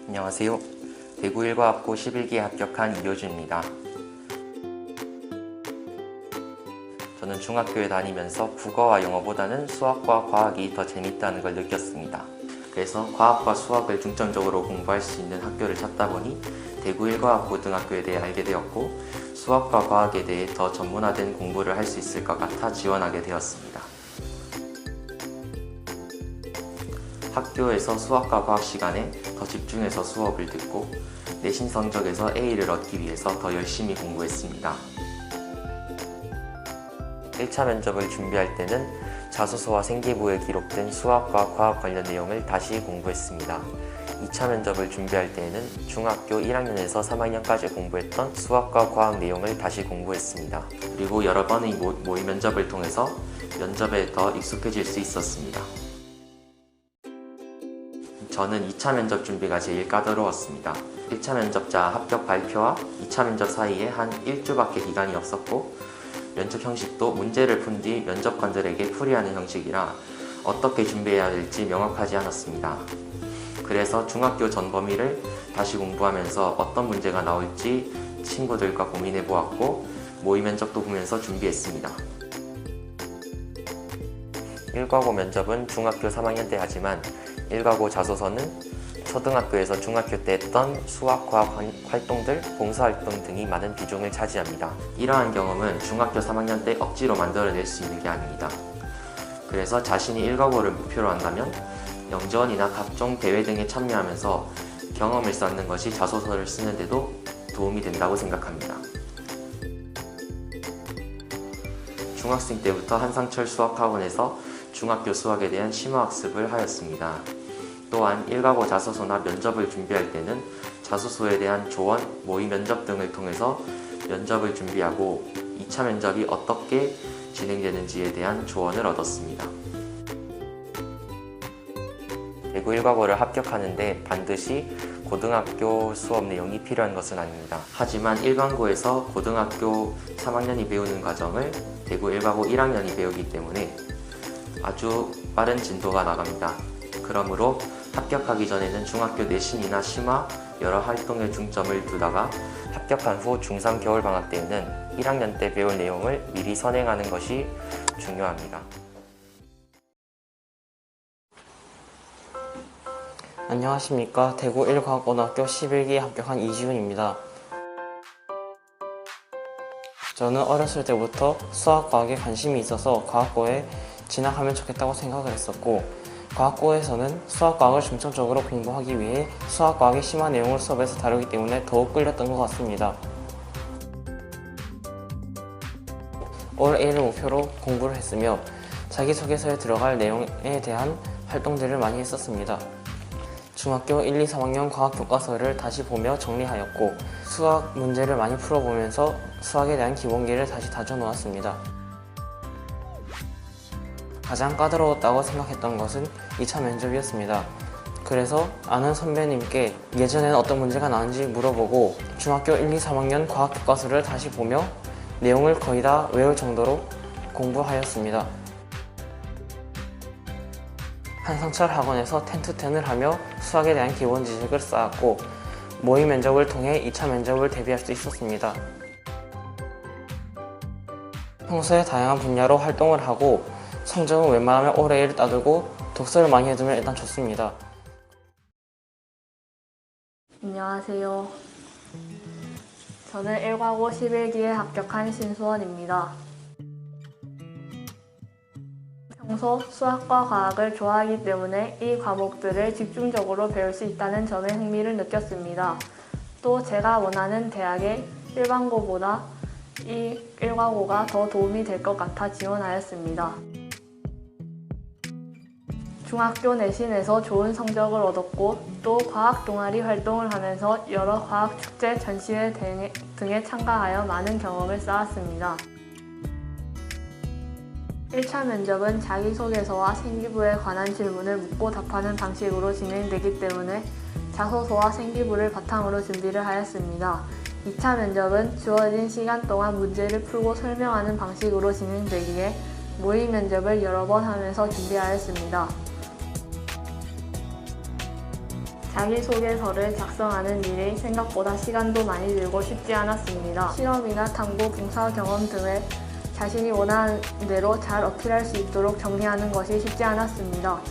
안녕하세요. 대구 일과학고 11기에 합격한 이효준입니다. 저는 중학교에 다니면서 국어와 영어보다는 수학과 과학이 더 재밌다는 걸 느꼈습니다. 그래서 과학과 수학을 중점적으로 공부할 수 있는 학교를 찾다 보니 대구 일과학고등학교에 대해 알게 되었고, 수학과 과학에 대해 더 전문화된 공부를 할 수 있을 것 같아 지원하게 되었습니다. 학교에서 수학과 과학 시간에 더 집중해서 수업을 듣고 내신 성적에서 A를 얻기 위해서 더 열심히 공부했습니다. 1차 면접을 준비할 때는 자소서와 생기부에 기록된 수학과 과학 관련 내용을 다시 공부했습니다. 2차 면접을 준비할 때에는 중학교 1학년에서 3학년까지 공부했던 수학과 과학 내용을 다시 공부했습니다. 그리고 여러 번의 모의 면접을 통해서 면접에 더 익숙해질 수 있었습니다. 저는 2차 면접 준비가 제일 까다로웠습니다. 1차 면접자 합격 발표와 2차 면접 사이에 한 일주밖에 기간이 없었고, 면접 형식도 문제를 푼 뒤 면접관들에게 풀이하는 형식이라 어떻게 준비해야 될지 명확하지 않았습니다. 그래서 중학교 전 범위를 다시 공부하면서 어떤 문제가 나올지 친구들과 고민해 보았고, 모의 면접도 보면서 준비했습니다. 일과고 면접은 중학교 3학년 때 하지만 일과고 자소서는 초등학교에서 중학교 때 했던 수학, 과학 활동들, 봉사활동 등이 많은 비중을 차지합니다. 이러한 경험은 중학교 3학년 때 억지로 만들어낼 수 있는 게 아닙니다. 그래서 자신이 일과고를 목표로 한다면 영전이나 각종 대회 등에 참여하면서 경험을 쌓는 것이 자소서를 쓰는 데도 도움이 된다고 생각합니다. 중학생 때부터 한상철 수학학원에서 중학교 수학에 대한 심화학습을 하였습니다. 또한 일과고 자소서나 면접을 준비할 때는 자소서에 대한 조언, 모의 면접 등을 통해서 면접을 준비하고 2차 면접이 어떻게 진행되는지에 대한 조언을 얻었습니다. 대구 일과고를 합격하는데 반드시 고등학교 수업 내용이 필요한 것은 아닙니다. 하지만 일반고에서 고등학교 3학년이 배우는 과정을 대구 일과고 1학년이 배우기 때문에 아주 빠른 진도가 나갑니다. 그러므로 합격하기 전에는 중학교 내신이나 심화 여러 활동에 중점을 두다가 합격한 후 중3 겨울방학 때에는 1학년 때 배울 내용을 미리 선행하는 것이 중요합니다. 안녕하십니까. 대구 일과학고등학교 11기에 합격한 이지훈입니다. 저는 어렸을 때부터 수학, 과학에 관심이 있어서 과학고에 진학하면 좋겠다고 생각을 했었고, 과학고에서는 수학, 과학을 중점적으로 공부하기 위해 수학, 과학의 심화 내용을 수업에서 다루기 때문에 더욱 끌렸던 것 같습니다. 올 A를 목표로 공부를 했으며 자기소개서에 들어갈 내용에 대한 활동들을 많이 했었습니다. 중학교 1, 2, 3학년 과학 교과서를 다시 보며 정리하였고, 수학 문제를 많이 풀어보면서 수학에 대한 기본기를 다시 다져놓았습니다. 가장 까다로웠다고 생각했던 것은 2차 면접이었습니다. 그래서 아는 선배님께 예전에는 어떤 문제가 나왔는지 물어보고 중학교 1, 2, 3학년 과학 교과서를 다시 보며 내용을 거의 다 외울 정도로 공부하였습니다. 한상철 학원에서 10-10을 하며 수학에 대한 기본 지식을 쌓았고, 모의 면접을 통해 2차 면접을 대비할 수 있었습니다. 평소에 다양한 분야로 활동을 하고 성적은 웬만하면 올 A를 따두고 독서를 많이 해두면 일단 좋습니다. 안녕하세요. 저는 일과고 11기에 합격한 신수원입니다. 평소 수학과 과학을 좋아하기 때문에 이 과목들을 집중적으로 배울 수 있다는 점에 흥미를 느꼈습니다. 또 제가 원하는 대학의 일반고보다 이 일과고가 더 도움이 될 것 같아 지원하였습니다. 중학교 내신에서 좋은 성적을 얻었고, 또 과학 동아리 활동을 하면서 여러 과학 축제, 전시회 등에 참가하여 많은 경험을 쌓았습니다. 1차 면접은 자기소개서와 생기부에 관한 질문을 묻고 답하는 방식으로 진행되기 때문에 자소서와 생기부를 바탕으로 준비를 하였습니다. 2차 면접은 주어진 시간 동안 문제를 풀고 설명하는 방식으로 진행되기에 모의 면접을 여러 번 하면서 준비하였습니다. 자기소개서를 작성하는 일이 생각보다 시간도 많이 들고 쉽지 않았습니다. 실험이나 탐구, 봉사 경험 등을 자신이 원하는 대로 잘 어필할 수 있도록 정리하는 것이 쉽지 않았습니다.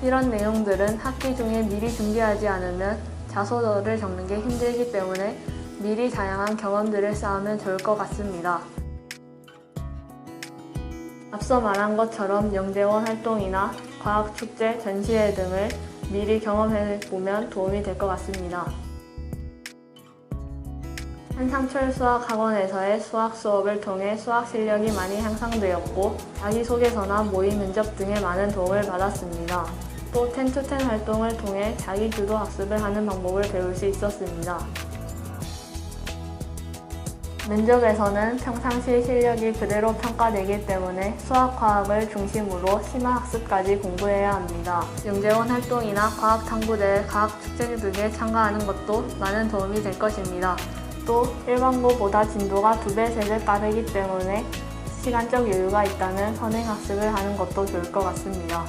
이런 내용들은 학기 중에 미리 준비하지 않으면 자소서를 적는 게 힘들기 때문에 미리 다양한 경험들을 쌓으면 좋을 것 같습니다. 앞서 말한 것처럼 영재원 활동이나 과학축제, 전시회 등을 미리 경험해보면 도움이 될 것 같습니다. 한상철 수학학원에서의 수학 수업을 통해 수학 실력이 많이 향상되었고 자기소개서나 모의 면접 등에 많은 도움을 받았습니다. 또 10to10 활동을 통해 자기 주도 학습을 하는 방법을 배울 수 있었습니다. 면접에서는 평상시 실력이 그대로 평가되기 때문에 수학, 과학을 중심으로 심화학습까지 공부해야 합니다. 영재원 활동이나 과학탐구대회, 과학축제 등에 참가하는 것도 많은 도움이 될 것입니다. 또 일반고보다 진도가 2배, 3배 빠르기 때문에 시간적 여유가 있다면 선행학습을 하는 것도 좋을 것 같습니다.